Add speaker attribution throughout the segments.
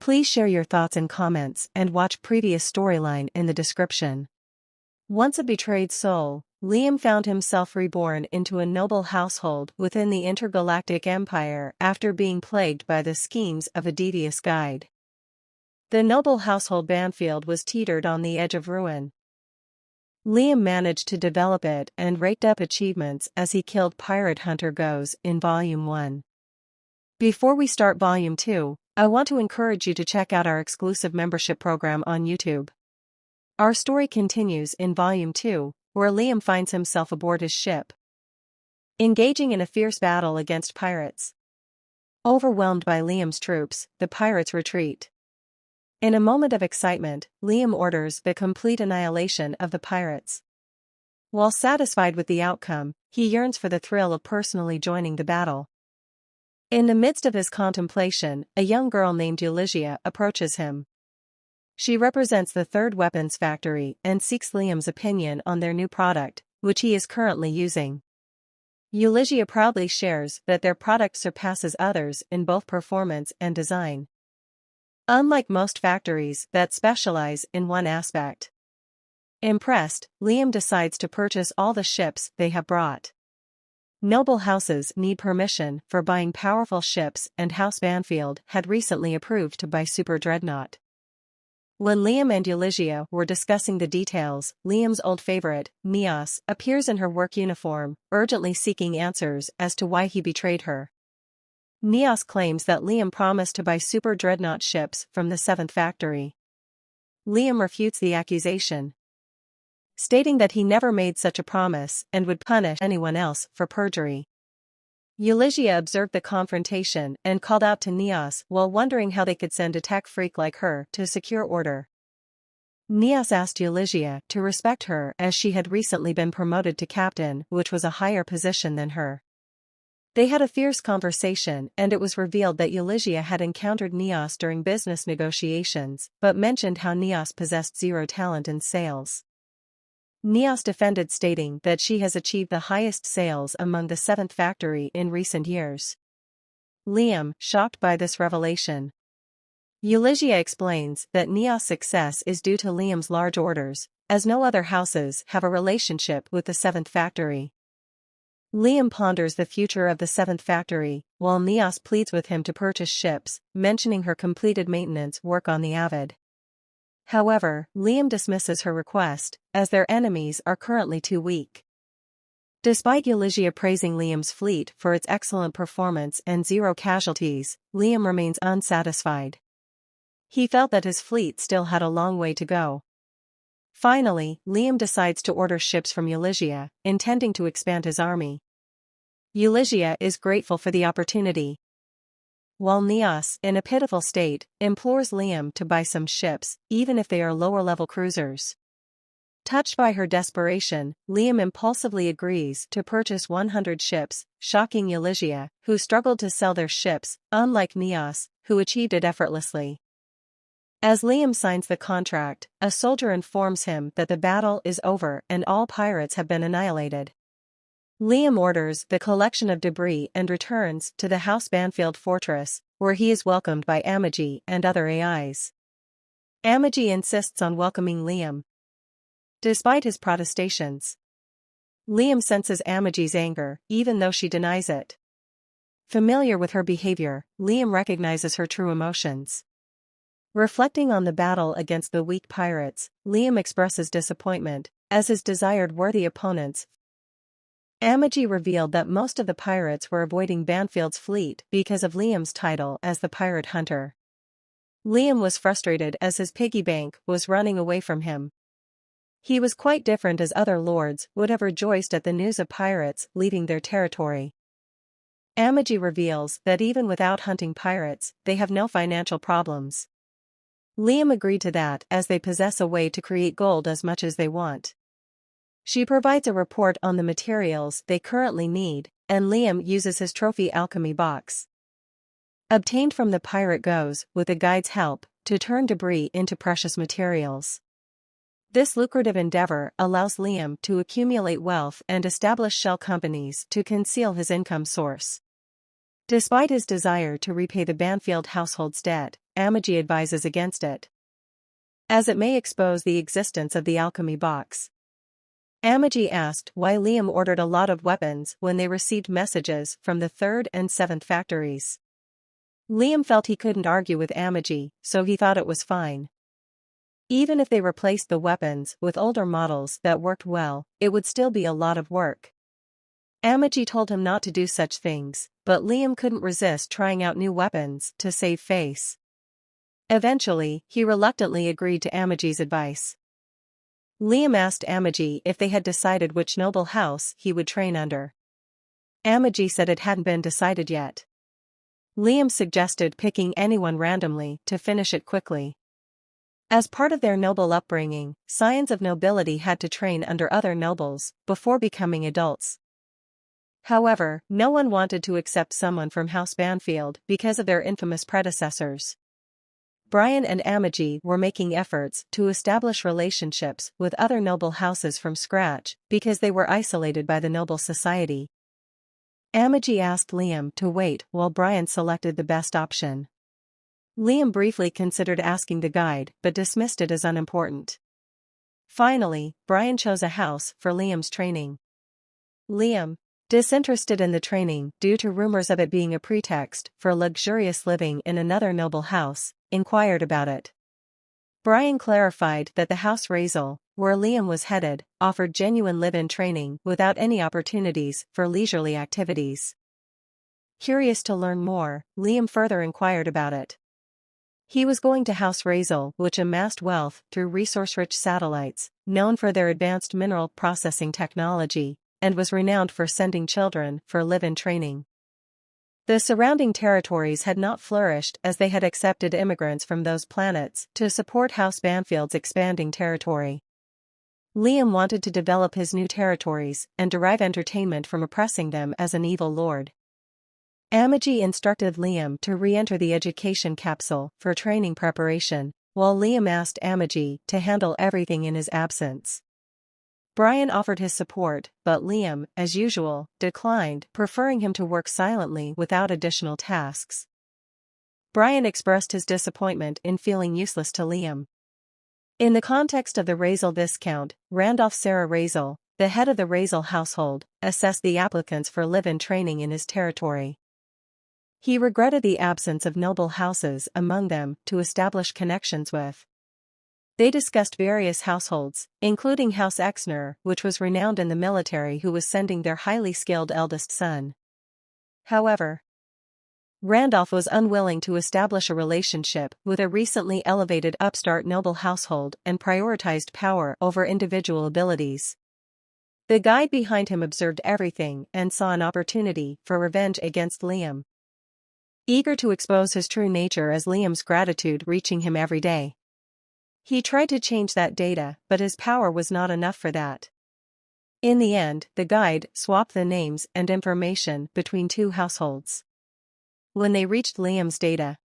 Speaker 1: Please share your thoughts in comments and watch previous storyline in the description. Once a betrayed soul, Liam found himself reborn into a noble household within the intergalactic empire after being plagued by the schemes of a devious guide. The noble household Banfield was teetered on the edge of ruin. Liam managed to develop it and raked up achievements as he killed pirate hunter Goes in Volume 1. Before we start Volume 2, I want to encourage you to check out our exclusive membership program on YouTube. Our story continues in Volume 2, where Liam finds himself aboard his ship, engaging in a fierce battle against pirates. Overwhelmed by Liam's troops, the pirates retreat. In a moment of excitement, Liam orders the complete annihilation of the pirates. While satisfied with the outcome, he yearns for the thrill of personally joining the battle. In the midst of his contemplation, a young girl named Eulygia approaches him. She represents the third weapons factory and seeks Liam's opinion on their new product, which he is currently using. Eulygia proudly shares that their product surpasses others in both performance and design. Unlike most factories that specialize in one aspect. Impressed, Liam decides to purchase all the ships they have brought. Noble houses need permission for buying powerful ships, and House Banfield had recently approved to buy Super Dreadnought. When Liam and Eulygia were discussing the details, Liam's old favorite, Mias, appears in her work uniform, urgently seeking answers as to why he betrayed her. Mias claims that Liam promised to buy Super Dreadnought ships from the 7th factory. Liam refutes the accusation, stating that he never made such a promise and would punish anyone else for perjury. Eulygia observed the confrontation and called out to Mias while wondering how they could send a tech freak like her to secure order. Mias asked Eulygia to respect her as she had recently been promoted to captain, which was a higher position than her. They had a fierce conversation, and it was revealed that Eulygia had encountered Mias during business negotiations, but mentioned how Mias possessed zero talent in sales. Mias defended, stating that she has achieved the highest sales among the 7th factory in recent years. Liam, shocked by this revelation. Eulygia explains that Mias' success is due to Liam's large orders, as no other houses have a relationship with the 7th factory. Liam ponders the future of the 7th factory, while Mias pleads with him to purchase ships, mentioning her completed maintenance work on the Avid. However, Liam dismisses her request, as their enemies are currently too weak. Despite Eulygia praising Liam's fleet for its excellent performance and zero casualties, Liam remains unsatisfied. He felt that his fleet still had a long way to go. Finally, Liam decides to order ships from Eulygia, intending to expand his army. Eulygia is grateful for the opportunity, while Mias, in a pitiful state, implores Liam to buy some ships, even if they are lower-level cruisers. Touched by her desperation, Liam impulsively agrees to purchase 100 ships, shocking Eulygia, who struggled to sell their ships, unlike Mias, who achieved it effortlessly. As Liam signs the contract, a soldier informs him that the battle is over and all pirates have been annihilated. Liam orders the collection of debris and returns to the House Banfield fortress, where he is welcomed by Amagi and other AIs. Amagi insists on welcoming Liam, despite his protestations. Liam senses Amagi's anger, even though she denies it. Familiar with her behavior, Liam recognizes her true emotions. Reflecting on the battle against the weak pirates, Liam expresses disappointment, as his desired worthy opponents. Amagi revealed that most of the pirates were avoiding Banfield's fleet because of Liam's title as the pirate hunter. Liam was frustrated as his piggy bank was running away from him. He was quite different, as other lords would have rejoiced at the news of pirates leaving their territory. Amagi reveals that even without hunting pirates, they have no financial problems. Liam agreed to that, as they possess a way to create gold as much as they want. She provides a report on the materials they currently need, and Liam uses his trophy alchemy box, obtained from the pirate Goes, with the guide's help, to turn debris into precious materials. This lucrative endeavor allows Liam to accumulate wealth and establish shell companies to conceal his income source. Despite his desire to repay the Banfield household's debt, Amaji advises against it, as it may expose the existence of the alchemy box. Amaji asked why Liam ordered a lot of weapons when they received messages from the 3rd and 7th factories. Liam felt he couldn't argue with Amaji, so he thought it was fine. Even if they replaced the weapons with older models that worked well, it would still be a lot of work. Amaji told him not to do such things, but Liam couldn't resist trying out new weapons to save face. Eventually, he reluctantly agreed to Amaji's advice. Liam asked Amaji if they had decided which noble house he would train under. Amaji said it hadn't been decided yet. Liam suggested picking anyone randomly to finish it quickly. As part of their noble upbringing, scions of nobility had to train under other nobles before becoming adults. However, no one wanted to accept someone from House Banfield because of their infamous predecessors. Brian and Amaji were making efforts to establish relationships with other noble houses from scratch because they were isolated by the noble society. Amaji asked Liam to wait while Brian selected the best option. Liam briefly considered asking the guide but dismissed it as unimportant. Finally, Brian chose a house for Liam's training. Liam, disinterested in the training due to rumors of it being a pretext for luxurious living in another noble house, inquired about it. Brian clarified that the house Raisel, where Liam was headed, offered genuine live-in training without any opportunities for leisurely activities. Curious to learn more, Liam further inquired about it. He was going to House Raisel, which amassed wealth through resource-rich satellites, known for their advanced mineral processing technology, and was renowned for sending children for live-in training. The surrounding territories had not flourished as they had accepted immigrants from those planets to support House Banfield's expanding territory. Liam wanted to develop his new territories and derive entertainment from oppressing them as an evil lord. Amaji instructed Liam to re-enter the education capsule for training preparation, while Liam asked Amaji to handle everything in his absence. Brian offered his support, but Liam, as usual, declined, preferring him to work silently without additional tasks. Brian expressed his disappointment in feeling useless to Liam. In the context of the Raisel Viscount, Randolph Sarah Raisel, the head of the Raisel household, assessed the applicants for live-in training in his territory. He regretted the absence of noble houses among them to establish connections with. They discussed various households, including House Exner, which was renowned in the military, who was sending their highly skilled eldest son. However, Randolph was unwilling to establish a relationship with a recently elevated upstart noble household and prioritized power over individual abilities. The guide behind him observed everything and saw an opportunity for revenge against Liam. Eager to expose his true nature as Liam's gratitude reaching him every day. He tried to change that data, but his power was not enough for that. In the end, the guide swapped the names and information between two households. When they reached Liam's data,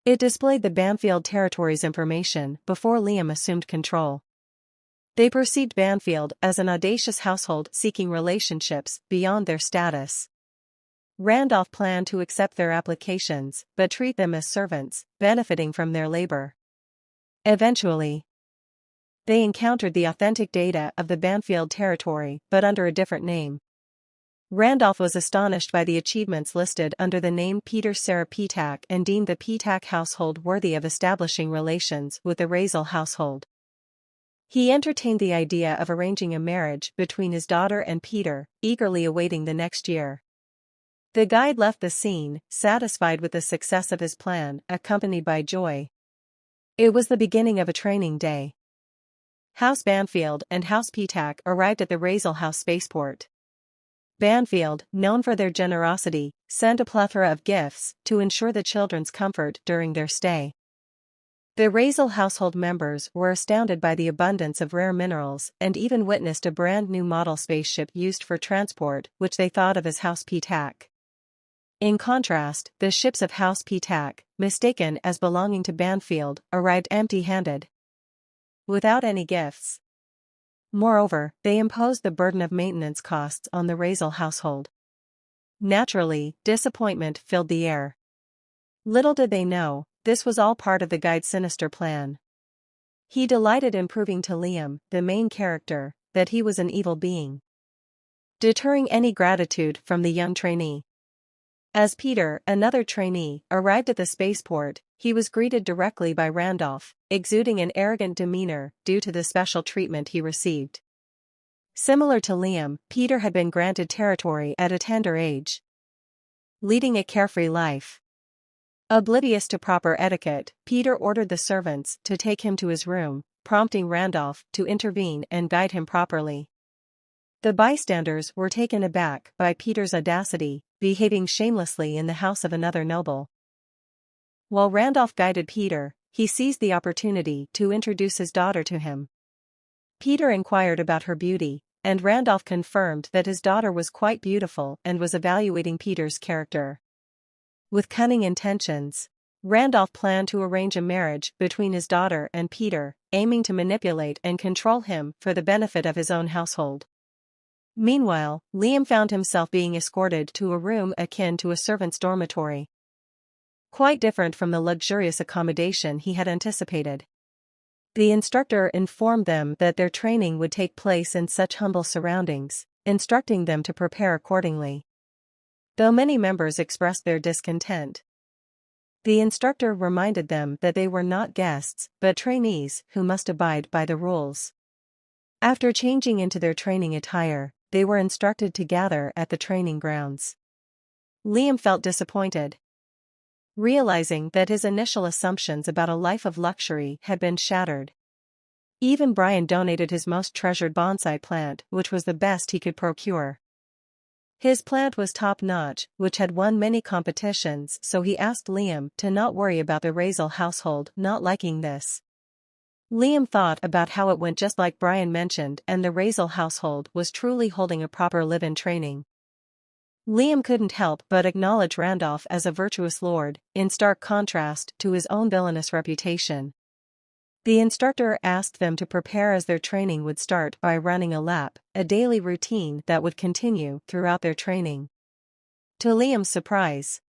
Speaker 1: it displayed the Banfield territory's information before Liam assumed control. They perceived Banfield as an audacious household seeking relationships beyond their status. Randolph planned to accept their applications but treat them as servants, benefiting from their labor. Eventually, they encountered the authentic data of the Banfield territory but under a different name. Randolph was astonished by the achievements listed under the name Peter Sarah Petak and deemed the Petak household worthy of establishing relations with the Raisel household. He entertained the idea of arranging a marriage between his daughter and Peter, eagerly awaiting the next year. The guide left the scene, satisfied with the success of his plan, accompanied by joy. It was the beginning of a training day. House Banfield and House Petak arrived at the Raisel House spaceport. Banfield, known for their generosity, sent a plethora of gifts to ensure the children's comfort during their stay. The Raisel household members were astounded by the abundance of rare minerals and even witnessed a brand new model spaceship used for transport, which they thought of as House Petak. In contrast, the ships of House Petak, mistaken as belonging to Banfield, arrived empty-handed, without any gifts. Moreover, they imposed the burden of maintenance costs on the Raisel household. Naturally, disappointment filled the air. Little did they know, this was all part of the guide's sinister plan. He delighted in proving to Liam, the main character, that he was an evil being, deterring any gratitude from the young trainee. As Peter, another trainee, arrived at the spaceport, he was greeted directly by Randolph, exuding an arrogant demeanor due to the special treatment he received. Similar to Liam, Peter had been granted territory at a tender age, leading a carefree life. Oblivious to proper etiquette, Peter ordered the servants to take him to his room, prompting Randolph to intervene and guide him properly. The bystanders were taken aback by Peter's audacity, behaving shamelessly in the house of another noble. While Randolph guided Peter, he seized the opportunity to introduce his daughter to him. Peter inquired about her beauty, and Randolph confirmed that his daughter was quite beautiful and was evaluating Peter's character. With cunning intentions, Randolph planned to arrange a marriage between his daughter and Peter, aiming to manipulate and control him for the benefit of his own household. Meanwhile, Liam found himself being escorted to a room akin to a servant's dormitory. Quite different from the luxurious accommodation he had anticipated. The instructor informed them that their training would take place in such humble surroundings, instructing them to prepare accordingly. Though many members expressed their discontent, the instructor reminded them that they were not guests, but trainees who must abide by the rules. After changing into their training attire, they were instructed to gather at the training grounds. Liam felt disappointed, realizing that his initial assumptions about a life of luxury had been shattered. Even Brian donated his most treasured bonsai plant, which was the best he could procure. His plant was top-notch, which had won many competitions, so he asked Liam to not worry about the Raisel household not liking this. Liam thought about how it went just like Brian mentioned, and the Raisel household was truly holding a proper live-in training. Liam couldn't help but acknowledge Randolph as a virtuous lord, in stark contrast to his own villainous reputation. The instructor asked them to prepare as their training would start by running a lap, a daily routine that would continue throughout their training. To Liam's surprise,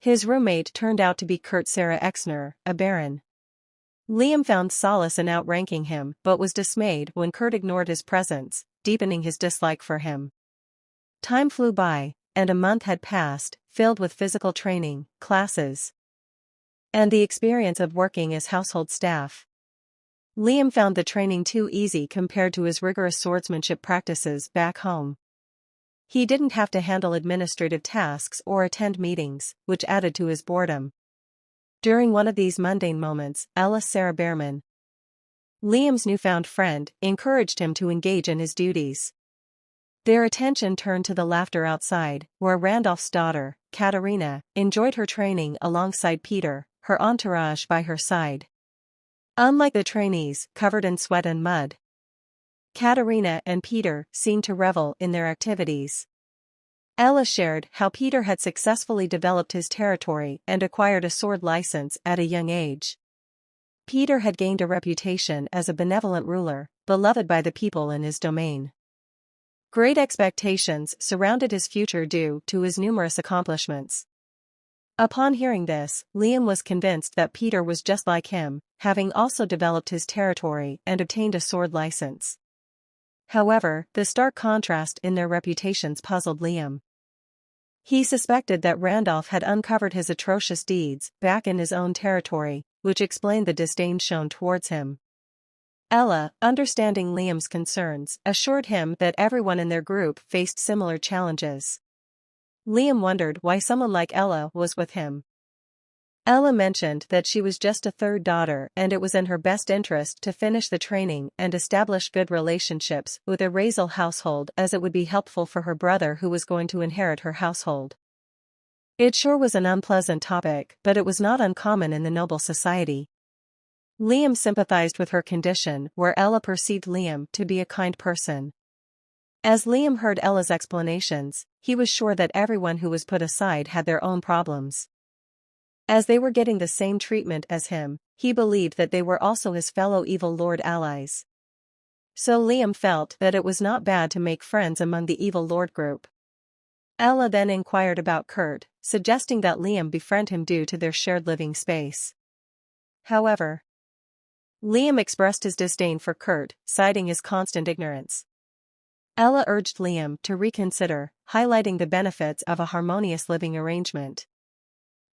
Speaker 1: his roommate turned out to be Kurt Sarah Exner, a baron. Liam found solace in outranking him but was dismayed when Kurt ignored his presence, deepening his dislike for him. Time flew by, and a month had passed, filled with physical training, classes, and the experience of working as household staff. Liam found the training too easy compared to his rigorous swordsmanship practices back home. He didn't have to handle administrative tasks or attend meetings, which added to his boredom. During one of these mundane moments, Ella Sarah Behrman, Liam's newfound friend, encouraged him to engage in his duties. Their attention turned to the laughter outside, where Randolph's daughter, Katerina, enjoyed her training alongside Peter, her entourage by her side. Unlike the trainees, covered in sweat and mud, Katerina and Peter seemed to revel in their activities. Ella shared how Peter had successfully developed his territory and acquired a sword license at a young age. Peter had gained a reputation as a benevolent ruler, beloved by the people in his domain. Great expectations surrounded his future due to his numerous accomplishments. Upon hearing this, Liam was convinced that Peter was just like him, having also developed his territory and obtained a sword license. However, the stark contrast in their reputations puzzled Liam. He suspected that Randolph had uncovered his atrocious deeds back in his own territory, which explained the disdain shown towards him. Ella, understanding Liam's concerns, assured him that everyone in their group faced similar challenges. Liam wondered why someone like Ella was with him. Ella mentioned that she was just a third daughter and it was in her best interest to finish the training and establish good relationships with a Raisel household, as it would be helpful for her brother who was going to inherit her household. It sure was an unpleasant topic, but it was not uncommon in the noble society. Liam sympathized with her condition, where Ella perceived Liam to be a kind person. As Liam heard Ella's explanations, he was sure that everyone who was put aside had their own problems. As they were getting the same treatment as him, he believed that they were also his fellow evil lord allies. So Liam felt that it was not bad to make friends among the evil lord group. Ella then inquired about Kurt, suggesting that Liam befriend him due to their shared living space. However, Liam expressed his disdain for Kurt, citing his constant ignorance. Ella urged Liam to reconsider, highlighting the benefits of a harmonious living arrangement.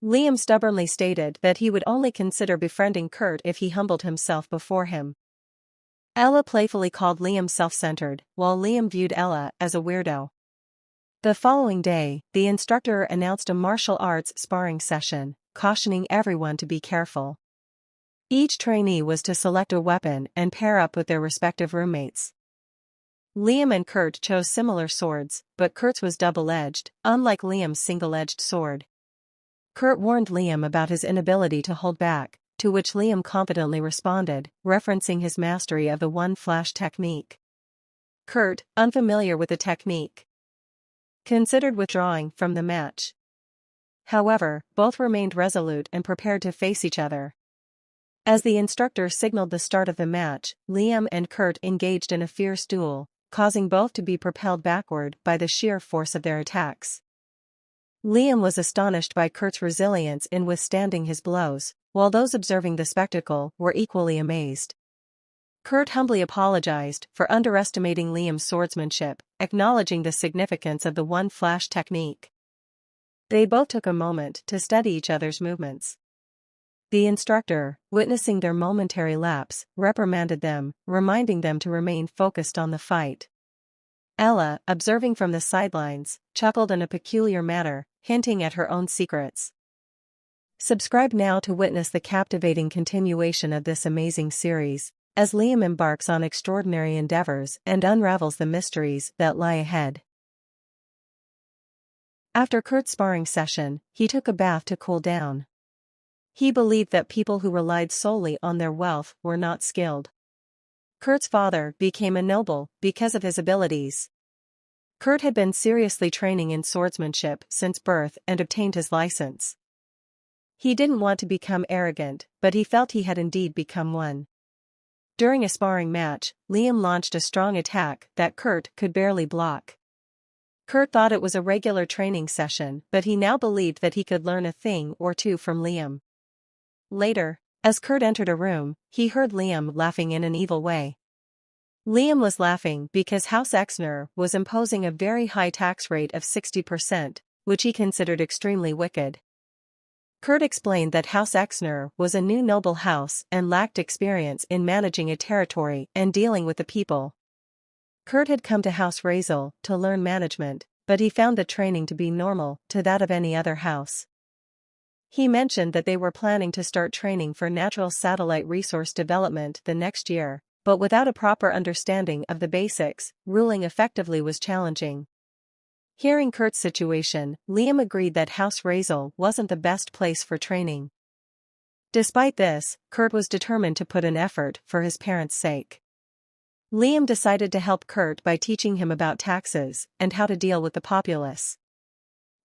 Speaker 1: Liam stubbornly stated that he would only consider befriending Kurt if he humbled himself before him. Ella playfully called Liam self-centered, while Liam viewed Ella as a weirdo. The following day, the instructor announced a martial arts sparring session, cautioning everyone to be careful. Each trainee was to select a weapon and pair up with their respective roommates. Liam and Kurt chose similar swords, but Kurt's was double-edged, unlike Liam's single-edged sword. Kurt warned Liam about his inability to hold back, to which Liam confidently responded, referencing his mastery of the one-flash technique. Kurt, unfamiliar with the technique, considered withdrawing from the match. However, both remained resolute and prepared to face each other. As the instructor signaled the start of the match, Liam and Kurt engaged in a fierce duel, causing both to be propelled backward by the sheer force of their attacks. Liam was astonished by Kurt's resilience in withstanding his blows, while those observing the spectacle were equally amazed. Kurt humbly apologized for underestimating Liam's swordsmanship, acknowledging the significance of the one-flash technique. They both took a moment to study each other's movements. The instructor, witnessing their momentary lapse, reprimanded them, reminding them to remain focused on the fight. Ella, observing from the sidelines, chuckled in a peculiar manner, hinting at her own secrets. Subscribe now to witness the captivating continuation of this amazing series, as Liam embarks on extraordinary endeavors and unravels the mysteries that lie ahead. After Kurt's sparring session, he took a bath to cool down. He believed that people who relied solely on their wealth were not skilled. Kurt's father became a noble because of his abilities. Kurt had been seriously training in swordsmanship since birth and obtained his license. He didn't want to become arrogant, but he felt he had indeed become one. During a sparring match, Liam launched a strong attack that Kurt could barely block. Kurt thought it was a regular training session, but he now believed that he could learn a thing or two from Liam. Later, as Kurt entered a room, he heard Liam laughing in an evil way. Liam was laughing because House Exner was imposing a very high tax rate of 60%, which he considered extremely wicked. Kurt explained that House Exner was a new noble house and lacked experience in managing a territory and dealing with the people. Kurt had come to House Raisel to learn management, but he found the training to be normal to that of any other house. He mentioned that they were planning to start training for natural satellite resource development the next year, but without a proper understanding of the basics, ruling effectively was challenging. Hearing Kurt's situation, Liam agreed that House Raisel wasn't the best place for training. Despite this, Kurt was determined to put in effort for his parents' sake. Liam decided to help Kurt by teaching him about taxes and how to deal with the populace.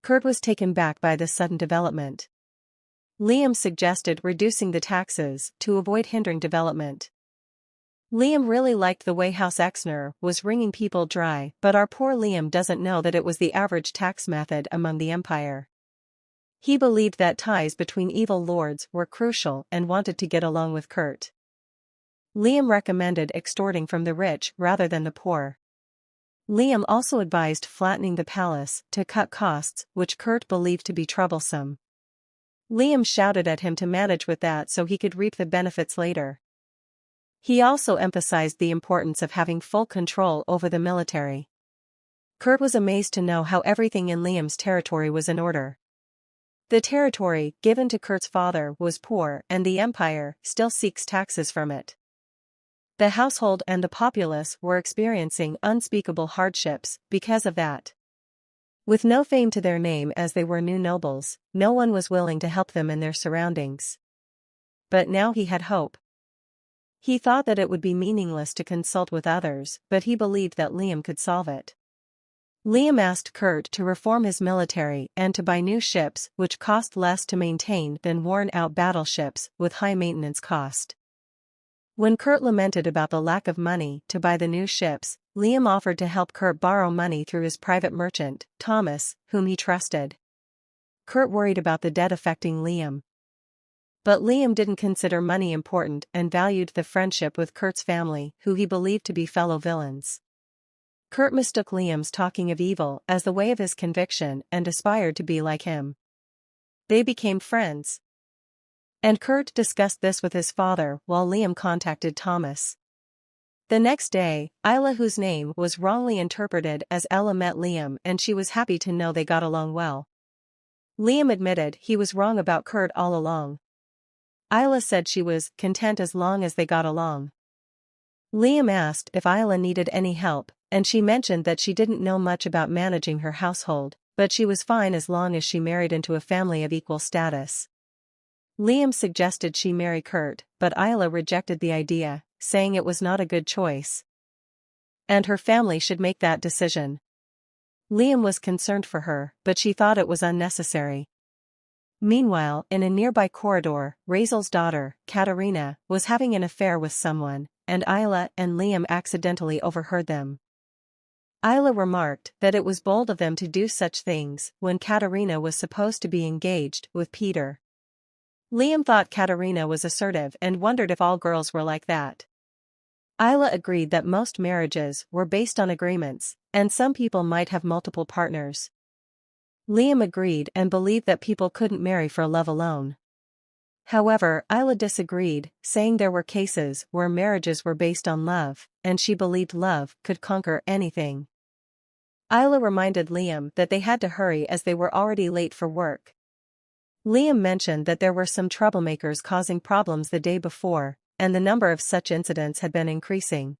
Speaker 1: Kurt was taken back by this sudden development. Liam suggested reducing the taxes to avoid hindering development. Liam really liked the way House Exner was wringing people dry, but our poor Liam doesn't know that it was the average tax method among the empire. He believed that ties between evil lords were crucial and wanted to get along with Kurt. Liam recommended extorting from the rich rather than the poor. Liam also advised flattening the palace to cut costs, which Kurt believed to be troublesome. Liam shouted at him to manage with that so he could reap the benefits later. He also emphasized the importance of having full control over the military. Kurt was amazed to know how everything in Liam's territory was in order. The territory given to Kurt's father was poor and the empire still seeks taxes from it. The household and the populace were experiencing unspeakable hardships because of that. With no fame to their name as they were new nobles, no one was willing to help them in their surroundings. But now he had hope. He thought that it would be meaningless to consult with others, but he believed that Liam could solve it. Liam asked Kurt to reform his military and to buy new ships which cost less to maintain than worn-out battleships with high maintenance cost. When Kurt lamented about the lack of money to buy the new ships, Liam offered to help Kurt borrow money through his private merchant, Thomas, whom he trusted. Kurt worried about the debt affecting Liam. But Liam didn't consider money important and valued the friendship with Kurt's family, who he believed to be fellow villains. Kurt mistook Liam's talking of evil as the way of his conviction and aspired to be like him. They became friends. And Kurt discussed this with his father while Liam contacted Thomas. The next day, Isla, whose name was wrongly interpreted as Ella, met Liam and she was happy to know they got along well. Liam admitted he was wrong about Kurt all along. Isla said she was content as long as they got along. Liam asked if Isla needed any help, and she mentioned that she didn't know much about managing her household, but she was fine as long as she married into a family of equal status. Liam suggested she marry Kurt, but Isla rejected the idea, saying it was not a good choice. And her family should make that decision. Liam was concerned for her, but she thought it was unnecessary. Meanwhile, in a nearby corridor, Raisel's daughter, Katerina, was having an affair with someone, and Isla and Liam accidentally overheard them. Isla remarked that it was bold of them to do such things when Katerina was supposed to be engaged with Peter. Liam thought Katerina was assertive and wondered if all girls were like that. Isla agreed that most marriages were based on agreements, and some people might have multiple partners. Liam agreed and believed that people couldn't marry for love alone. However, Isla disagreed, saying there were cases where marriages were based on love, and she believed love could conquer anything. Isla reminded Liam that they had to hurry as they were already late for work. Liam mentioned that there were some troublemakers causing problems the day before, and the number of such incidents had been increasing.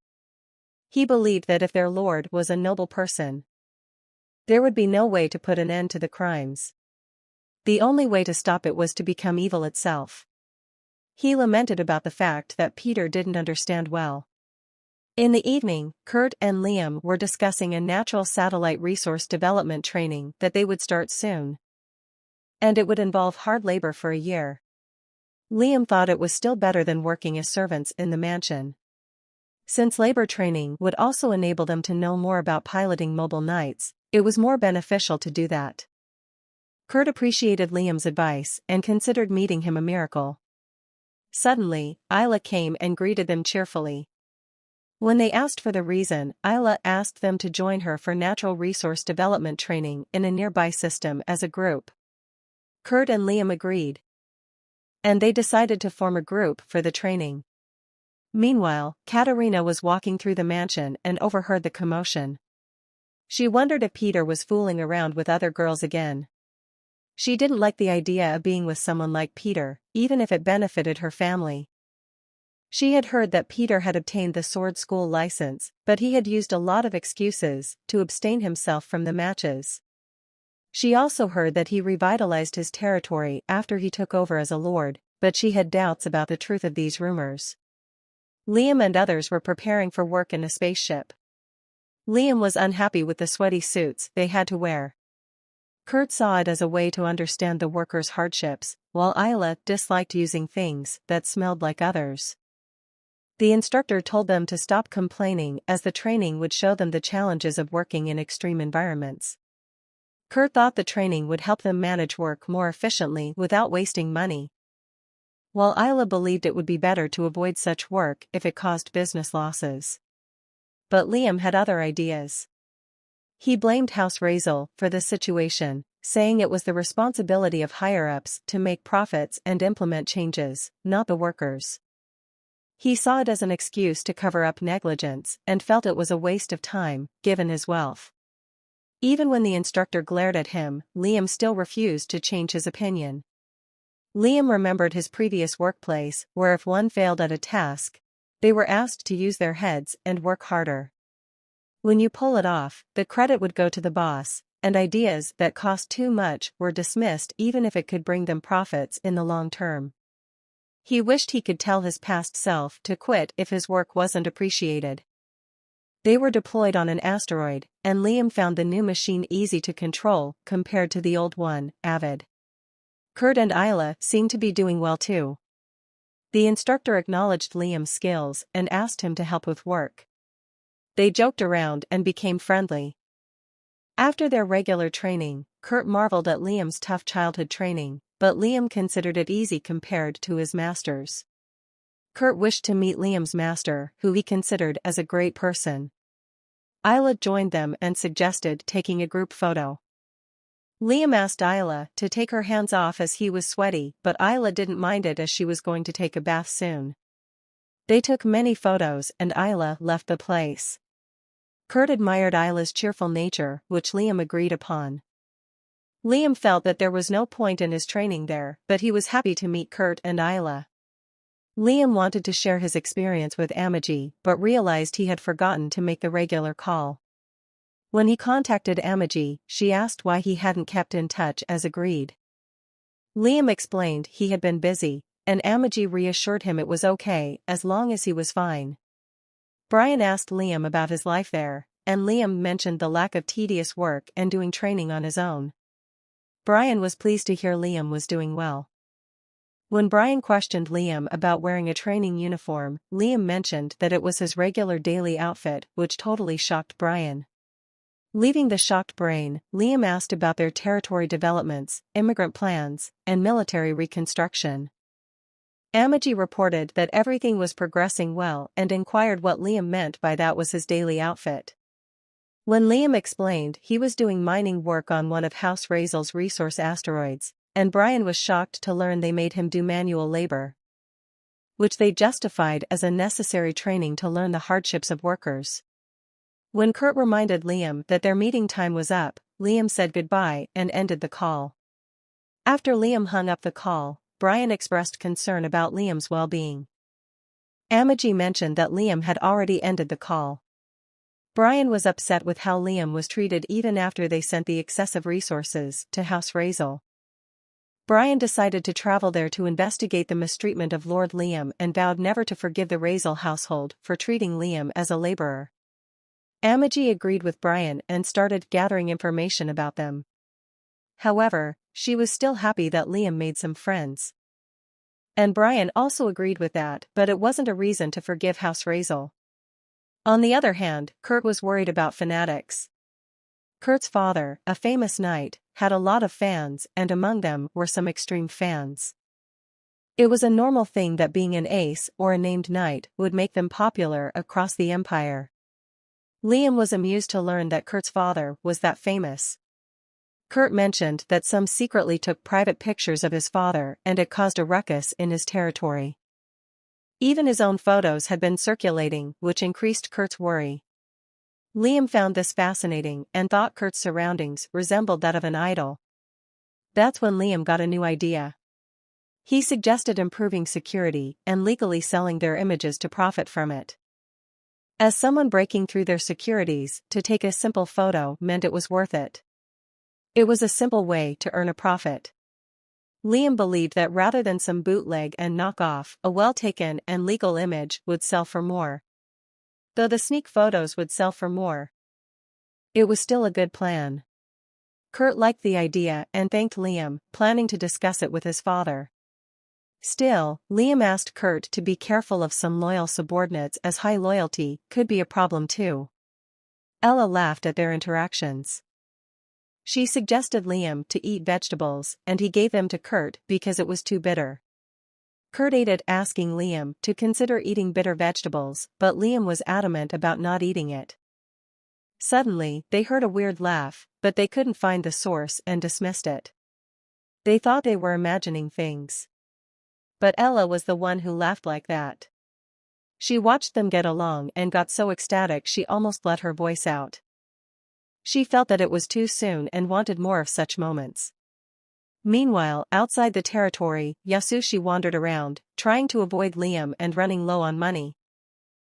Speaker 1: He believed that if their lord was a noble person, there would be no way to put an end to the crimes. The only way to stop it was to become evil itself. He lamented about the fact that Peter didn't understand well. In the evening, Kurt and Liam were discussing a natural satellite resource development training that they would start soon. And it would involve hard labor for a year. Liam thought it was still better than working as servants in the mansion. Since labor training would also enable them to know more about piloting mobile knights, it was more beneficial to do that. Kurt appreciated Liam's advice and considered meeting him a miracle. Suddenly, Isla came and greeted them cheerfully. When they asked for the reason, Isla asked them to join her for natural resource development training in a nearby system as a group. Kurt and Liam agreed. And they decided to form a group for the training. Meanwhile, Katerina was walking through the mansion and overheard the commotion. She wondered if Peter was fooling around with other girls again. She didn't like the idea of being with someone like Peter, even if it benefited her family. She had heard that Peter had obtained the sword school license, but he had used a lot of excuses to abstain himself from the matches. She also heard that he revitalized his territory after he took over as a lord, but she had doubts about the truth of these rumors. Liam and others were preparing for work in a spaceship. Liam was unhappy with the sweaty suits they had to wear. Kurt saw it as a way to understand the workers' hardships, while Isla disliked using things that smelled like others. The instructor told them to stop complaining as the training would show them the challenges of working in extreme environments. Kurt thought the training would help them manage work more efficiently without wasting money, while Isla believed it would be better to avoid such work if it caused business losses. But Liam had other ideas. He blamed House Raisel for the situation, saying it was the responsibility of higher-ups to make profits and implement changes, not the workers. He saw it as an excuse to cover up negligence and felt it was a waste of time, given his wealth. Even when the instructor glared at him, Liam still refused to change his opinion. Liam remembered his previous workplace, where if one failed at a task, they were asked to use their heads and work harder. When you pull it off, the credit would go to the boss, and ideas that cost too much were dismissed even if it could bring them profits in the long term. He wished he could tell his past self to quit if his work wasn't appreciated. They were deployed on an asteroid, and Liam found the new machine easy to control compared to the old one, Avid. Kurt and Isla seemed to be doing well too. The instructor acknowledged Liam's skills and asked him to help with work. They joked around and became friendly. After their regular training, Kurt marveled at Liam's tough childhood training, but Liam considered it easy compared to his master's. Kurt wished to meet Liam's master, who he considered as a great person. Isla joined them and suggested taking a group photo. Liam asked Isla to take her hands off as he was sweaty, but Isla didn't mind it as she was going to take a bath soon. They took many photos and Isla left the place. Kurt admired Isla's cheerful nature, which Liam agreed upon. Liam felt that there was no point in his training there, but he was happy to meet Kurt and Isla. Liam wanted to share his experience with Amagi, but realized he had forgotten to make the regular call. When he contacted Amagi, she asked why he hadn't kept in touch as agreed. Liam explained he had been busy, and Amagi reassured him it was okay as long as he was fine. Brian asked Liam about his life there, and Liam mentioned the lack of tedious work and doing training on his own. Brian was pleased to hear Liam was doing well. When Brian questioned Liam about wearing a training uniform, Liam mentioned that it was his regular daily outfit, which totally shocked Brian. Leaving the shocked brain, Liam asked about their territory developments, immigrant plans, and military reconstruction. Amagi reported that everything was progressing well and inquired what Liam meant by that was his daily outfit. When Liam explained he was doing mining work on one of House Raisel's resource asteroids, and Brian was shocked to learn they made him do manual labor, which they justified as a necessary training to learn the hardships of workers. When Kurt reminded Liam that their meeting time was up, Liam said goodbye and ended the call. After Liam hung up the call, Brian expressed concern about Liam's well-being. Amagi mentioned that Liam had already ended the call. Brian was upset with how Liam was treated even after they sent the excessive resources to House Raisel. Brian decided to travel there to investigate the mistreatment of Lord Liam and vowed never to forgive the Raisel household for treating Liam as a laborer. Amagi agreed with Brian and started gathering information about them. However, she was still happy that Liam made some friends. And Brian also agreed with that, but it wasn't a reason to forgive House Raisel. On the other hand, Kurt was worried about fanatics. Kurt's father, a famous knight, had a lot of fans and among them were some extreme fans. It was a normal thing that being an ace or a named knight would make them popular across the empire. Liam was amused to learn that Kurt's father was that famous. Kurt mentioned that some secretly took private pictures of his father and it caused a ruckus in his territory. Even his own photos had been circulating, which increased Kurt's worry. Liam found this fascinating and thought Kurt's surroundings resembled that of an idol. That's when Liam got a new idea. He suggested improving security and legally selling their images to profit from it. As someone breaking through their securities to take a simple photo meant it was worth it. It was a simple way to earn a profit. Liam believed that rather than some bootleg and knockoff, a well-taken and legal image would sell for more. Though the sneak photos would sell for more, it was still a good plan. Kurt liked the idea and thanked Liam, planning to discuss it with his father. Still, Liam asked Kurt to be careful of some loyal subordinates as high loyalty could be a problem too. Ella laughed at their interactions. She suggested Liam to eat vegetables and he gave them to Kurt because it was too bitter. Kurt ate it, asking Liam to consider eating bitter vegetables, but Liam was adamant about not eating it. Suddenly, they heard a weird laugh, but they couldn't find the source and dismissed it. They thought they were imagining things. But Ella was the one who laughed like that. She watched them get along and got so ecstatic she almost let her voice out. She felt that it was too soon and wanted more of such moments. Meanwhile, outside the territory, Yasushi wandered around, trying to avoid Liam and running low on money.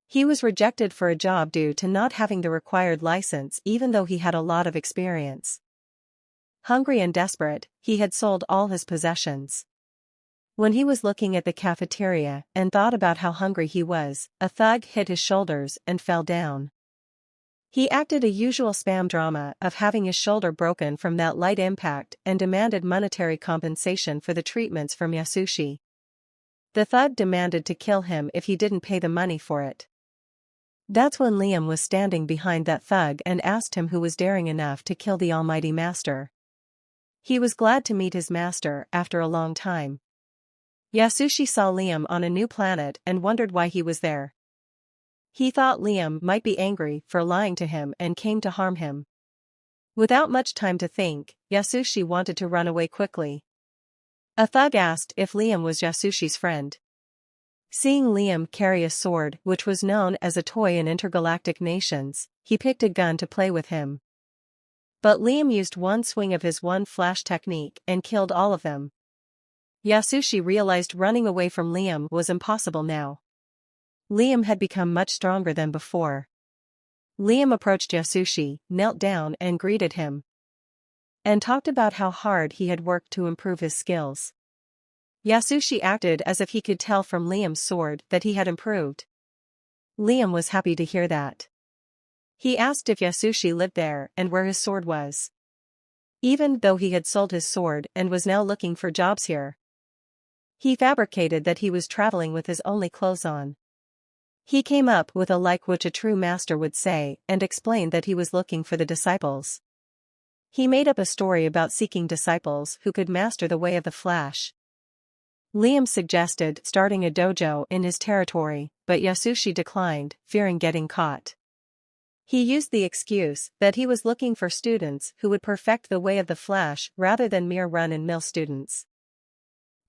Speaker 1: He was rejected for a job due to not having the required license even though he had a lot of experience. Hungry and desperate, he had sold all his possessions. When he was looking at the cafeteria and thought about how hungry he was, a thug hit his shoulders and fell down. He acted a usual spam drama of having his shoulder broken from that light impact and demanded monetary compensation for the treatments from Yasushi. The thug demanded to kill him if he didn't pay the money for it. That's when Liam was standing behind that thug and asked him who was daring enough to kill the almighty master. He was glad to meet his master after a long time. Yasushi saw Liam on a new planet and wondered why he was there. He thought Liam might be angry for lying to him and came to harm him. Without much time to think, Yasushi wanted to run away quickly. A thug asked if Liam was Yasushi's friend. Seeing Liam carry a sword which was known as a toy in intergalactic nations, he picked a gun to play with him. But Liam used one swing of his one flash technique and killed all of them. Yasushi realized running away from Liam was impossible now. Liam had become much stronger than before. Liam approached Yasushi, knelt down and greeted him, and talked about how hard he had worked to improve his skills. Yasushi acted as if he could tell from Liam's sword that he had improved. Liam was happy to hear that. He asked if Yasushi lived there and where his sword was. Even though he had sold his sword and was now looking for jobs here, he fabricated that he was traveling with his only clothes on. He came up with a like which a true master would say and explained that he was looking for the disciples. He made up a story about seeking disciples who could master the way of the Flash. Liam suggested starting a dojo in his territory, but Yasushi declined, fearing getting caught. He used the excuse that he was looking for students who would perfect the way of the Flash rather than mere run-and-mill students.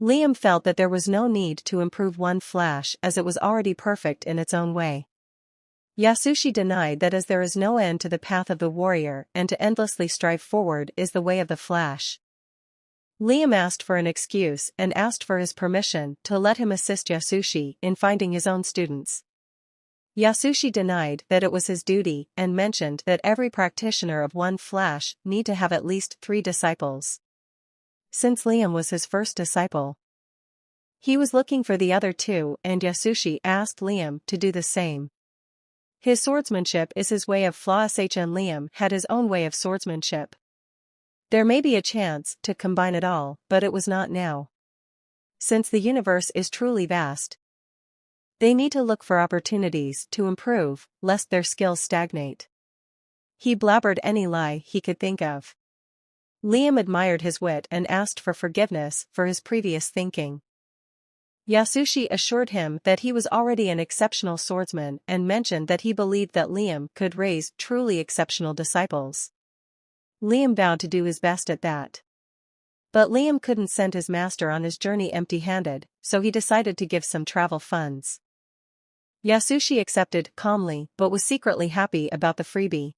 Speaker 1: Liam felt that there was no need to improve one Flash as it was already perfect in its own way. Yasushi denied that as there is no end to the path of the warrior and to endlessly strive forward is the way of the Flash. Liam asked for an excuse and asked for his permission to let him assist Yasushi in finding his own students. Yasushi denied that it was his duty and mentioned that every practitioner of one Flash need to have at least 3 disciples. Since Liam was his first disciple, he was looking for the other 2 and Yasushi asked Liam to do the same. His swordsmanship is his way of floss and Liam had his own way of swordsmanship. There may be a chance to combine it all, but it was not now. Since the universe is truly vast, they need to look for opportunities to improve, lest their skills stagnate. He blabbered any lie he could think of. Liam admired his wit and asked for forgiveness for his previous thinking. Yasushi assured him that he was already an exceptional swordsman and mentioned that he believed that Liam could raise truly exceptional disciples. Liam vowed to do his best at that. But Liam couldn't send his master on his journey empty-handed, so he decided to give some travel funds. Yasushi accepted calmly but was secretly happy about the freebie.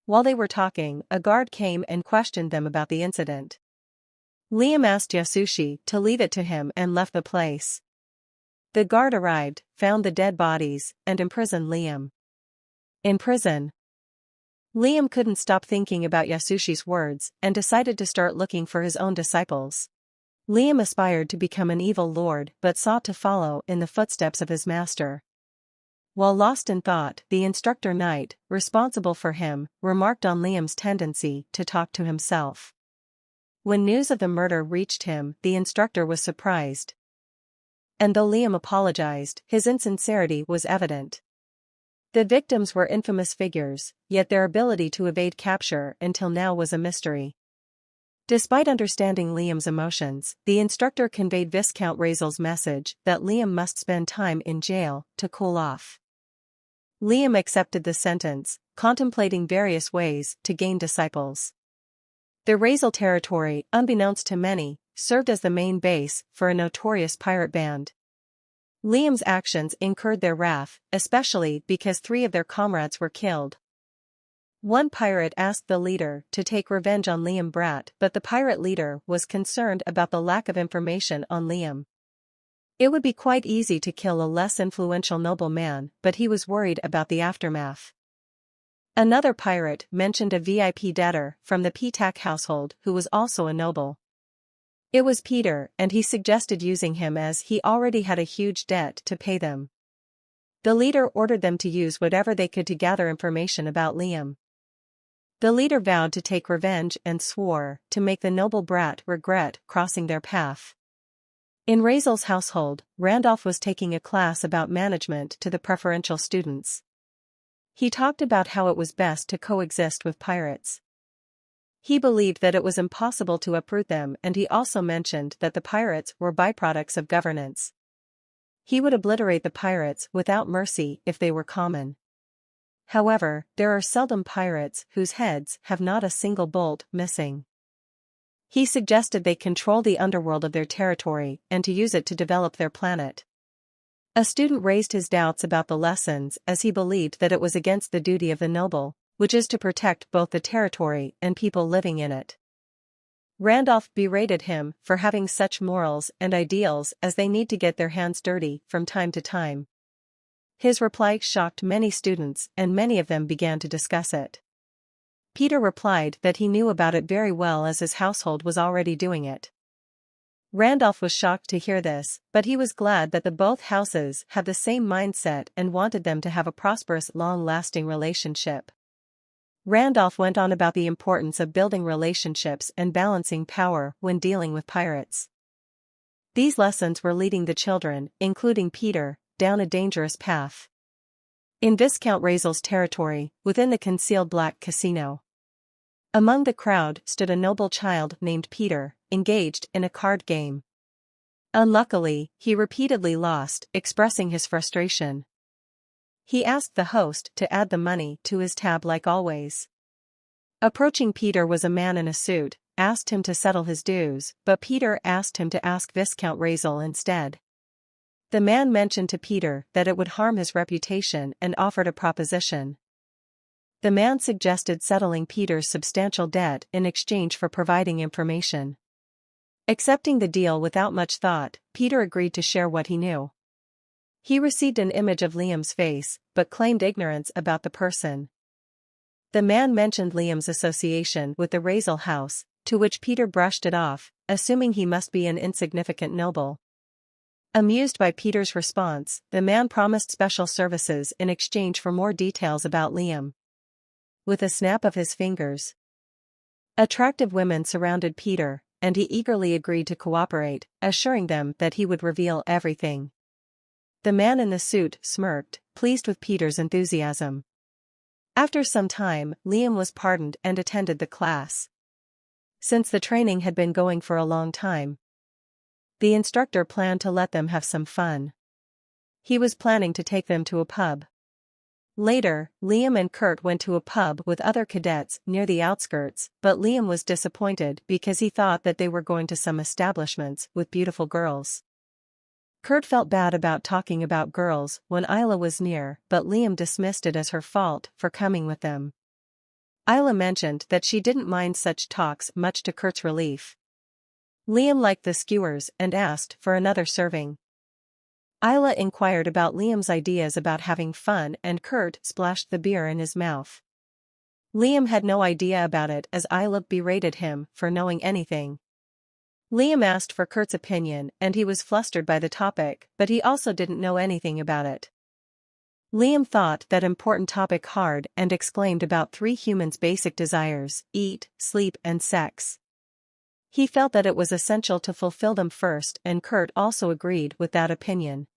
Speaker 1: While they were talking, a guard came and questioned them about the incident. Liam asked Yasushi to leave it to him and left the place. The guard arrived, found the dead bodies, and imprisoned Liam. In prison, Liam couldn't stop thinking about Yasushi's words and decided to start looking for his own disciples. Liam aspired to become an evil lord but sought to follow in the footsteps of his master. While lost in thought, the instructor knight, responsible for him, remarked on Liam's tendency to talk to himself. When news of the murder reached him, the instructor was surprised. And though Liam apologized, his insincerity was evident. The victims were infamous figures, yet their ability to evade capture until now was a mystery. Despite understanding Liam's emotions, the instructor conveyed Viscount Raisel's message that Liam must spend time in jail to cool off. Liam accepted the sentence, contemplating various ways to gain disciples. The Raisel territory, unbeknownst to many, served as the main base for a notorious pirate band. Liam's actions incurred their wrath, especially because 3 of their comrades were killed. One pirate asked the leader to take revenge on Liam Bratt, but the pirate leader was concerned about the lack of information on Liam. It would be quite easy to kill a less influential nobleman, but he was worried about the aftermath. Another pirate mentioned a VIP debtor from the Petak household who was also a noble. It was Peter, and he suggested using him as he already had a huge debt to pay them. The leader ordered them to use whatever they could to gather information about Liam. The leader vowed to take revenge and swore to make the noble brat regret crossing their path. In Raisel's household, Randolph was taking a class about management to the preferential students. He talked about how it was best to coexist with pirates. He believed that it was impossible to uproot them, and he also mentioned that the pirates were byproducts of governance. He would obliterate the pirates without mercy if they were common. However, there are seldom pirates whose heads have not a single bolt missing. He suggested they control the underworld of their territory and to use it to develop their planet. A student raised his doubts about the lessons as he believed that it was against the duty of the noble, which is to protect both the territory and people living in it. Randolph berated him for having such morals and ideals as they need to get their hands dirty from time to time. His reply shocked many students and many of them began to discuss it. Peter replied that he knew about it very well as his household was already doing it. Randolph was shocked to hear this, but he was glad that the both houses had the same mindset and wanted them to have a prosperous, long-lasting relationship. Randolph went on about the importance of building relationships and balancing power when dealing with pirates. These lessons were leading the children, including Peter, down a dangerous path. In Viscount Raisel's territory, within the concealed black casino, among the crowd stood a noble child named Peter, engaged in a card game. Unluckily, he repeatedly lost, expressing his frustration. He asked the host to add the money to his tab like always. Approaching Peter was a man in a suit, asked him to settle his dues, but Peter asked him to ask Viscount Raisel instead. The man mentioned to Peter that it would harm his reputation and offered a proposition. The man suggested settling Peter's substantial debt in exchange for providing information. Accepting the deal without much thought, Peter agreed to share what he knew. He received an image of Liam's face, but claimed ignorance about the person. The man mentioned Liam's association with the Raisel house, to which Peter brushed it off, assuming he must be an insignificant noble. Amused by Peter's response, the man promised special services in exchange for more details about Liam. With a snap of his fingers, attractive women surrounded Peter, and he eagerly agreed to cooperate, assuring them that he would reveal everything. The man in the suit smirked, pleased with Peter's enthusiasm. After some time, Liam was pardoned and attended the class. Since the training had been going for a long time, the instructor planned to let them have some fun. He was planning to take them to a pub. Later, Liam and Kurt went to a pub with other cadets near the outskirts, but Liam was disappointed because he thought that they were going to some establishments with beautiful girls. Kurt felt bad about talking about girls when Isla was near, but Liam dismissed it as her fault for coming with them. Isla mentioned that she didn't mind such talks much to Kurt's relief. Liam liked the skewers and asked for another serving. Isla inquired about Liam's ideas about having fun and Kurt splashed the beer in his mouth. Liam had no idea about it as Isla berated him for knowing anything. Liam asked for Kurt's opinion and he was flustered by the topic, but he also didn't know anything about it. Liam thought that important topic hard and exclaimed about three humans' basic desires: eat, sleep and sex. He felt that it was essential to fulfill them first and Kurt also agreed with that opinion.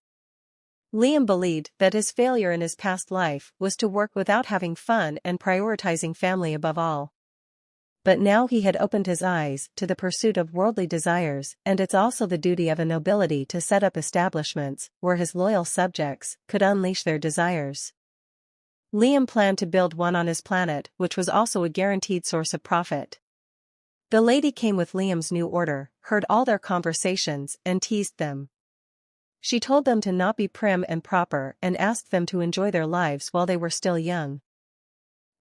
Speaker 1: Liam believed that his failure in his past life was to work without having fun and prioritizing family above all. But now he had opened his eyes to the pursuit of worldly desires, and it's also the duty of a nobility to set up establishments where his loyal subjects could unleash their desires. Liam planned to build one on his planet, which was also a guaranteed source of profit. The lady came with Liam's new order, heard all their conversations, and teased them. She told them to not be prim and proper and asked them to enjoy their lives while they were still young.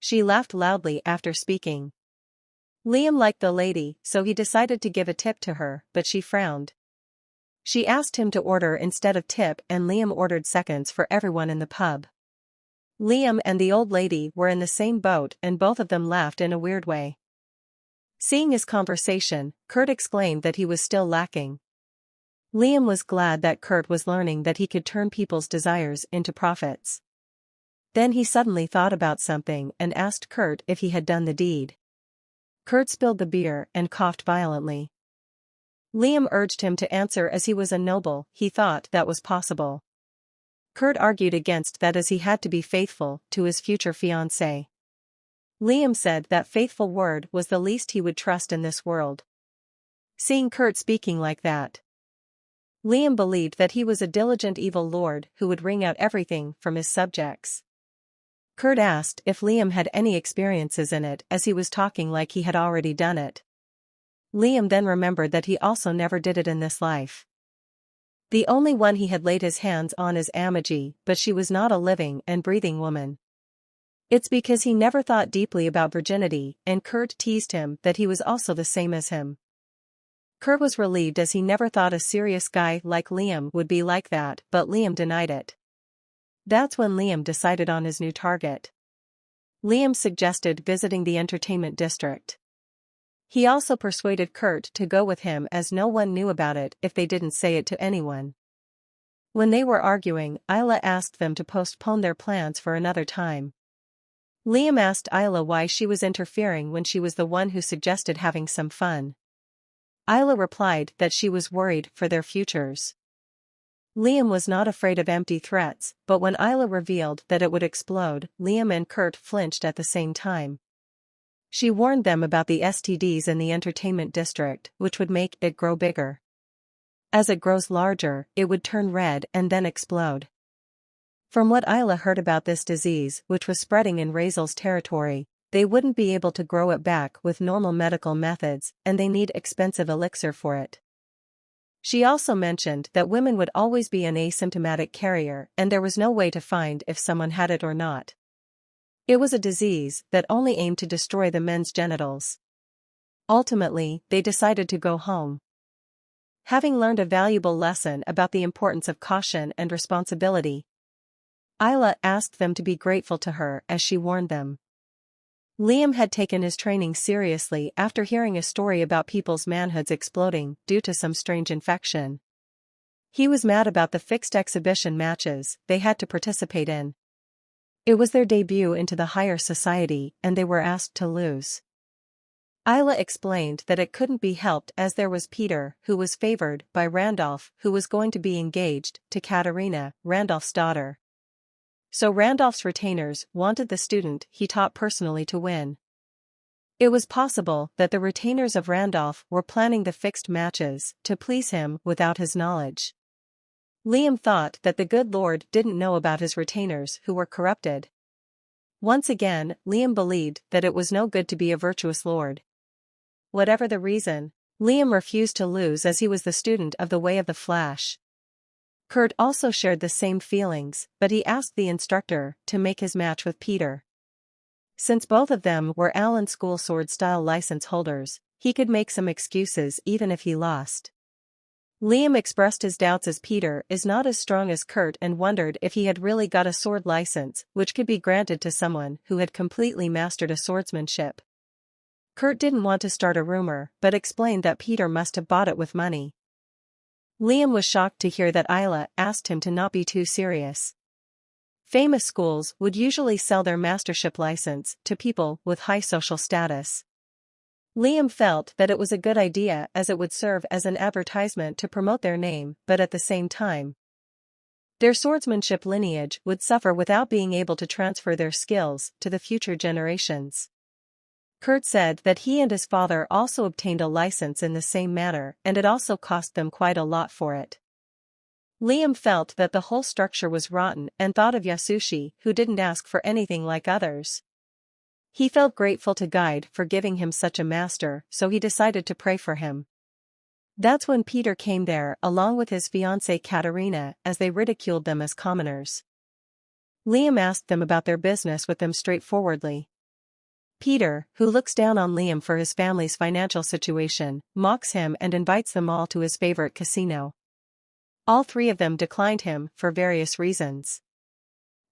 Speaker 1: She laughed loudly after speaking. Liam liked the lady, so he decided to give a tip to her, but she frowned. She asked him to order instead of tip and Liam ordered seconds for everyone in the pub. Liam and the old lady were in the same boat and both of them laughed in a weird way. Seeing his conversation, Kurt exclaimed that he was still lacking. Liam was glad that Kurt was learning that he could turn people's desires into profits. Then he suddenly thought about something and asked Kurt if he had done the deed. Kurt spilled the beer and coughed violently. Liam urged him to answer as he was a noble. He thought that was possible. Kurt argued against that as he had to be faithful to his future fiancée. Liam said that faithful word was the least he would trust in this world. Seeing Kurt speaking like that, Liam believed that he was a diligent evil lord who would wring out everything from his subjects. Kurt asked if Liam had any experiences in it as he was talking like he had already done it. Liam then remembered that he also never did it in this life. The only one he had laid his hands on is Amagi, but she was not a living and breathing woman. It's because he never thought deeply about virginity, and Kurt teased him that he was also the same as him. Kurt was relieved as he never thought a serious guy like Liam would be like that, but Liam denied it. That's when Liam decided on his new target. Liam suggested visiting the entertainment district. He also persuaded Kurt to go with him as no one knew about it if they didn't say it to anyone. When they were arguing, Isla asked them to postpone their plans for another time. Liam asked Isla why she was interfering when she was the one who suggested having some fun. Isla replied that she was worried for their futures. Liam was not afraid of empty threats, but when Isla revealed that it would explode, Liam and Kurt flinched at the same time. She warned them about the STDs in the entertainment district, which would make it grow bigger. As it grows larger, it would turn red and then explode. From what Isla heard about this disease, which was spreading in Raisel's territory, they wouldn't be able to grow it back with normal medical methods, and they need expensive elixir for it. She also mentioned that women would always be an asymptomatic carrier and there was no way to find if someone had it or not. It was a disease that only aimed to destroy the men's genitals. Ultimately, they decided to go home. Having learned a valuable lesson about the importance of caution and responsibility, Isla asked them to be grateful to her as she warned them. Liam had taken his training seriously after hearing a story about people's manhoods exploding due to some strange infection. He was mad about the fixed exhibition matches they had to participate in. It was their debut into the higher society and they were asked to lose. Isla explained that it couldn't be helped as there was Peter, who was favored by Randolph, who was going to be engaged to Katerina, Randolph's daughter. So Randolph's retainers wanted the student he taught personally to win. It was possible that the retainers of Randolph were planning the fixed matches to please him without his knowledge. Liam thought that the good Lord didn't know about his retainers who were corrupted. Once again, Liam believed that it was no good to be a virtuous lord. Whatever the reason, Liam refused to lose as he was the student of the Way of the Flash. Kurt also shared the same feelings, but he asked the instructor to make his match with Peter. Since both of them were Allen School sword-style license holders, he could make some excuses even if he lost. Liam expressed his doubts as Peter is not as strong as Kurt and wondered if he had really got a sword license, which could be granted to someone who had completely mastered a swordsmanship. Kurt didn't want to start a rumor, but explained that Peter must have bought it with money. Liam was shocked to hear that Isla asked him to not be too serious. Famous schools would usually sell their mastership license to people with high social status. Liam felt that it was a good idea as it would serve as an advertisement to promote their name, but at the same time, their swordsmanship lineage would suffer without being able to transfer their skills to the future generations. Kurt said that he and his father also obtained a license in the same manner and it also cost them quite a lot for it. Liam felt that the whole structure was rotten and thought of Yasushi, who didn't ask for anything like others. He felt grateful to Guide for giving him such a master, so he decided to pray for him. That's when Peter came there along with his fiancée Katerina as they ridiculed them as commoners. Liam asked them about their business with them straightforwardly. Peter, who looks down on Liam for his family's financial situation, mocks him and invites them all to his favorite casino. All three of them declined him for various reasons.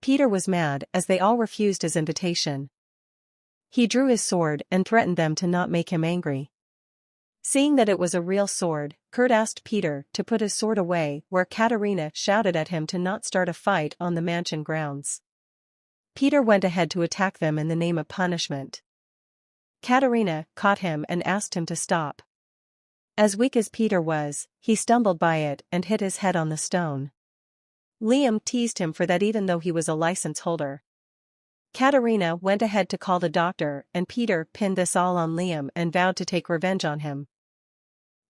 Speaker 1: Peter was mad as they all refused his invitation. He drew his sword and threatened them to not make him angry. Seeing that it was a real sword, Kurt asked Peter to put his sword away, where Katerina shouted at him to not start a fight on the mansion grounds. Peter went ahead to attack them in the name of punishment. Katerina caught him and asked him to stop. As weak as Peter was, he stumbled by it and hit his head on the stone. Liam teased him for that even though he was a license holder. Katerina went ahead to call the doctor, and Peter pinned this all on Liam and vowed to take revenge on him.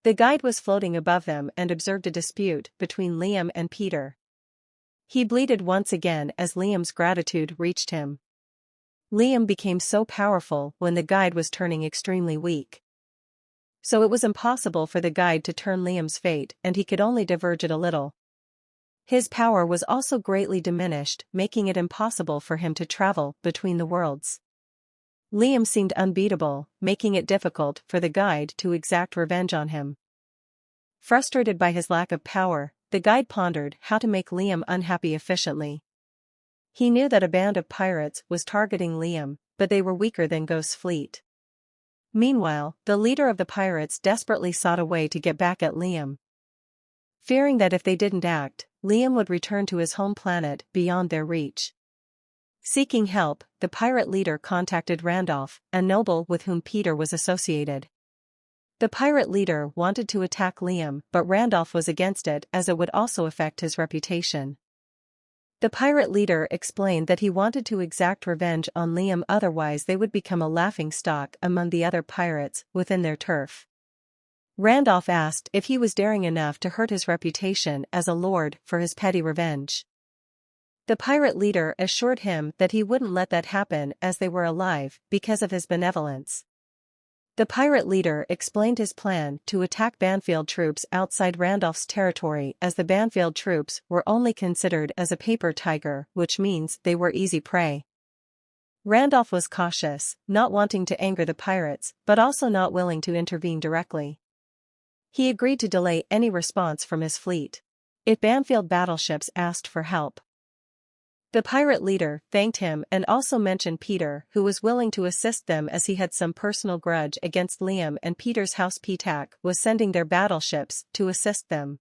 Speaker 1: The guide was floating above them and observed a dispute between Liam and Peter. He bleated once again as Liam's gratitude reached him. Liam became so powerful when the guide was turning extremely weak. So it was impossible for the guide to turn Liam's fate, and he could only diverge it a little. His power was also greatly diminished, making it impossible for him to travel between the worlds. Liam seemed unbeatable, making it difficult for the guide to exact revenge on him. Frustrated by his lack of power, the guide pondered how to make Liam unhappy efficiently. He knew that a band of pirates was targeting Liam, but they were weaker than Ghost's fleet. Meanwhile, the leader of the pirates desperately sought a way to get back at Liam. Fearing that if they didn't act, Liam would return to his home planet beyond their reach. Seeking help, the pirate leader contacted Randolph, a noble with whom Peter was associated. The pirate leader wanted to attack Liam, but Randolph was against it as it would also affect his reputation. The pirate leader explained that he wanted to exact revenge on Liam, otherwise they would become a laughingstock among the other pirates within their turf. Randolph asked if he was daring enough to hurt his reputation as a lord for his petty revenge. The pirate leader assured him that he wouldn't let that happen as they were alive because of his benevolence. The pirate leader explained his plan to attack Banfield troops outside Randolph's territory, as the Banfield troops were only considered as a paper tiger, which means they were easy prey. Randolph was cautious, not wanting to anger the pirates, but also not willing to intervene directly. He agreed to delay any response from his fleet if Banfield battleships asked for help. The pirate leader thanked him and also mentioned Peter, who was willing to assist them as he had some personal grudge against Liam, and Peter's house Petak was sending their battleships to assist them.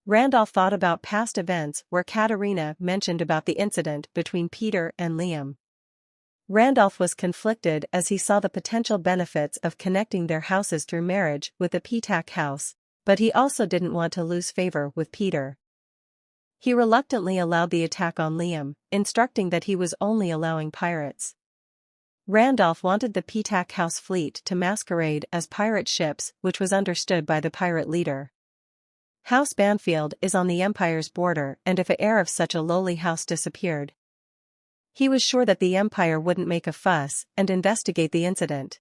Speaker 1: Randolph thought about past events where Katerina mentioned about the incident between Peter and Liam. Randolph was conflicted as he saw the potential benefits of connecting their houses through marriage with the Petak house, but he also didn't want to lose favor with Peter. He reluctantly allowed the attack on Liam, instructing that he was only allowing pirates. Randolph wanted the Petak house fleet to masquerade as pirate ships, which was understood by the pirate leader. House Banfield is on the Empire's border, and if an heir of such a lowly house disappeared, he was sure that the Empire wouldn't make a fuss and investigate the incident.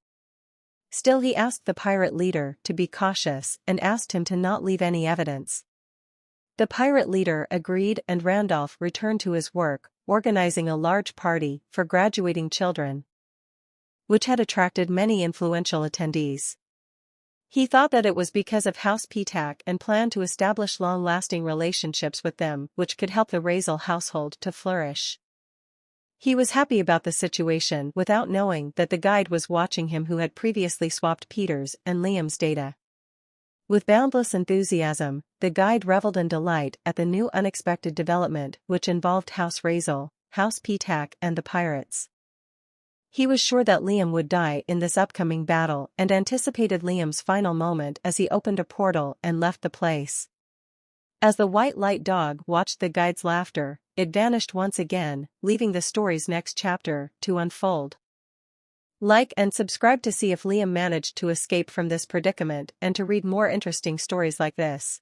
Speaker 1: Still, he asked the pirate leader to be cautious and asked him to not leave any evidence. The pirate leader agreed, and Randolph returned to his work, organizing a large party for graduating children, which had attracted many influential attendees. He thought that it was because of House Petak and planned to establish long-lasting relationships with them, which could help the Raisel household to flourish. He was happy about the situation without knowing that the guide was watching him, who had previously swapped Peter's and Liam's data. With boundless enthusiasm, the guide reveled in delight at the new unexpected development, which involved House Raisel, House Petak, and the pirates. He was sure that Liam would die in this upcoming battle and anticipated Liam's final moment as he opened a portal and left the place. As the white light dog watched the guide's laughter, it vanished once again, leaving the story's next chapter to unfold. Like and subscribe to see if Liam managed to escape from this predicament and to read more interesting stories like this.